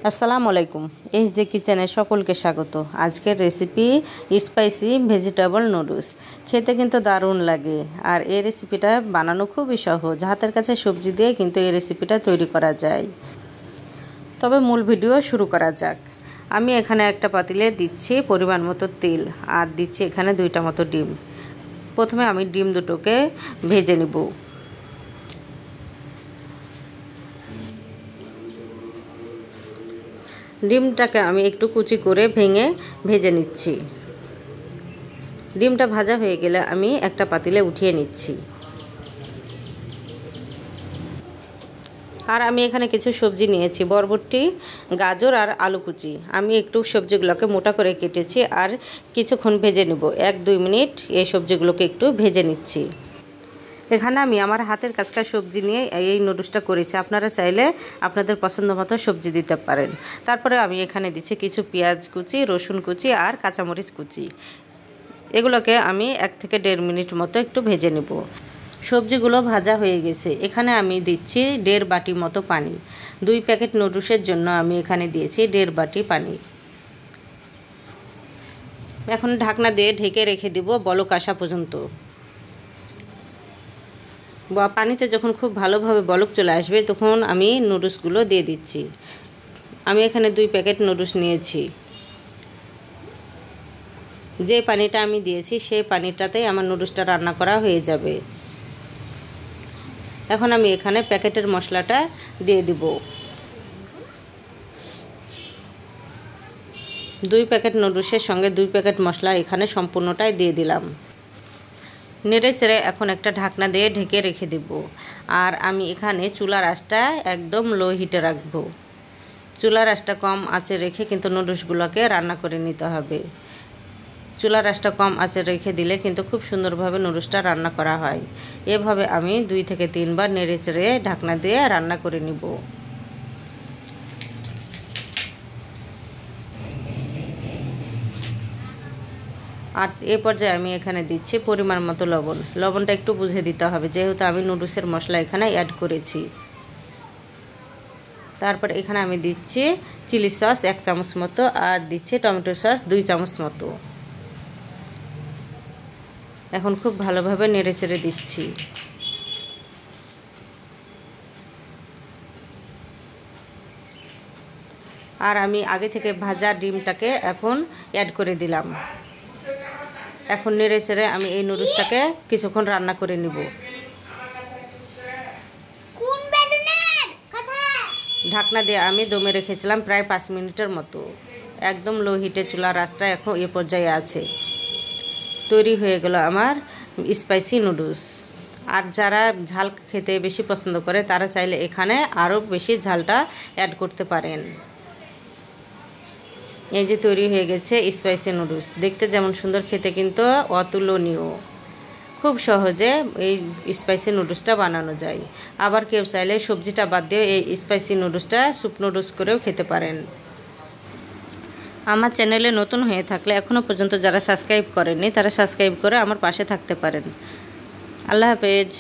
আসসালামু আলাইকুম। এইচজে কিচেনে সকলকে স্বাগত। আজকের রেসিপি স্পাইসি ভেজিটেবল নুডলস। খেতে কিন্তু দারুণ লাগে, আর এই রেসিপিটা বানানো খুবই সহজ। হাতের কাছে সবজি দিয়ে কিন্তু এই রেসিপিটা তৈরি করা যায়। তবে মূল ভিডিও শুরু করা যাক। আমি এখানে একটা পাতিলে দিচ্ছি পরিমাণ মতো তেল, আর দিচ্ছি এখানে 2টা মতো ডিম। প্রথমে আমি ডিম দুটোকে ভেজে নিব। ডিমটাকে আমি একটু কুচি করে ভেঙে ভেজে নিচ্ছি। ডিমটা ভাজা হয়ে গেলে আমি একটা পাতিলে উঠিয়ে নিচ্ছি। আর আমি এখানে কিছু সবজি নিয়েছি, বরবটি, গাজর আর আলু কুচি। আমি একটু সবজিগুলোকে মোটা করে কেটেছি, আর কিছুক্ষণ ভেজে নেব। 1-2 মিনিট এই সবজিগুলোকে একটু ভেজে নিচ্ছি। এখানে আমি আমার হাতের কাছকার সবজি নিয়ে এই নুডলসটা করেছি। আপনারা চাইলে আপনাদের পছন্দ মতো সবজি দিতে পারেন। তারপরে আমি এখানে দিচ্ছি কিছু পেঁয়াজ কুচি, রসুন কুচি আর কাঁচামরিচ কুচি। এগুলোকে আমি 1 থেকে 1.5 মিনিট মতো একটু ভেজে নেব। সবজিগুলো ভাজা হয়ে গেছে। এখানে আমি দিচ্ছি 1.5 বাটি মতো পানি। 2 প্যাকেট নুডলসের জন্য আমি এখানে দিয়েছি 1.5 বাটি পানি। এখন ঢাকনা দিয়ে ঢেকে রেখে দিব বলক আসা পর্যন্ত। পানিতে যখন খুব ভালোভাবে বলক চলে আসবে তখন আমি নুডলসগুলো দিয়ে দিচ্ছি। আমি এখানে 2 প্যাকেট নুডলস নিয়েছি। যে পানিটা আমি দিয়েছি সেই পানিটাতেই আমার নুডলসটা রান্না করা হয়ে যাবে। এখন আমি এখানে প্যাকেটের মশলাটা দিয়ে দিব। 2 প্যাকেট নুডলসের সঙ্গে 2 প্যাকেট মশলা এখানে সম্পূর্ণটাই দিয়ে দিলাম। নেড়ে চেড়ে এখন একটা ঢাকনা দিয়ে ঢেকে রেখে দেব। আর আমি এখানে চুলার আঁচটা একদম লো হিটে রাখব। চুলার আঁচটা কম আঁচে রেখে কিন্তু নুডলসগুলোকে রান্না করে নিতে হবে। চুলার আঁচটা কম আঁচে রেখে দিলে কিন্তু খুব সুন্দরভাবে নুডলসটা রান্না করা হয়। এভাবে আমি 2 থেকে 3 বার নেড়ে চেড়ে ঢাকনা দিয়ে রান্না করে নিব। আর এই পর্যায়ে আমি এখানে দিচ্ছি পরিমাণ মতো লবণ। লবণটা একটু বুঝে দিতে হবে, যেহেতু আমি নুডলসের মশলা এখানে অ্যাড করেছি। তারপর এখানে আমি দিচ্ছি চিলি সস 1 চামচ মতো, আর দিচ্ছি টমেটো সস 2 চামচ মতো। এখন খুব ভালোভাবে নেড়ে চেড়ে দিচ্ছি। আর আমি আগে থেকে ভাজা ডিমটাকে এখন অ্যাড করে দিলাম। এখন নেড়ে চেড়ে আমি এই নুডলসটাকে কিছুক্ষণ রান্না করে নিব। ঢাকনা দিয়ে আমি দমে রেখেছিলাম প্রায় 5 মিনিটের মতো। একদম লো হিটে চুলার আঁচটা এখন এ পর্যায়ে আছে। তৈরি হয়ে গেল আমার স্পাইসি নুডলস। আর যারা ঝাল খেতে বেশি পছন্দ করে তারা চাইলে এখানে আরও বেশি ঝালটা অ্যাড করতে পারেন। এই যে তৈরি হয়ে গেছে স্পাইসি নুডলস। দেখতে যেমন সুন্দর, খেতে কিন্তু অতুলনীয়। খুব সহজে এই স্পাইসি নুডলসটা বানানো যায়। আবার কেউ চাইলে সবজিটা বাদ দিয়ে এই স্পাইসি নুডলসটা স্যুপ নুডলস করেও খেতে পারেন। আমার চ্যানেলে নতুন হয়ে থাকলে এখনও পর্যন্ত যারা সাবস্ক্রাইব করেননি তারা সাবস্ক্রাইব করে আমার পাশে থাকতে পারেন। আল্লাহ হাফেজ।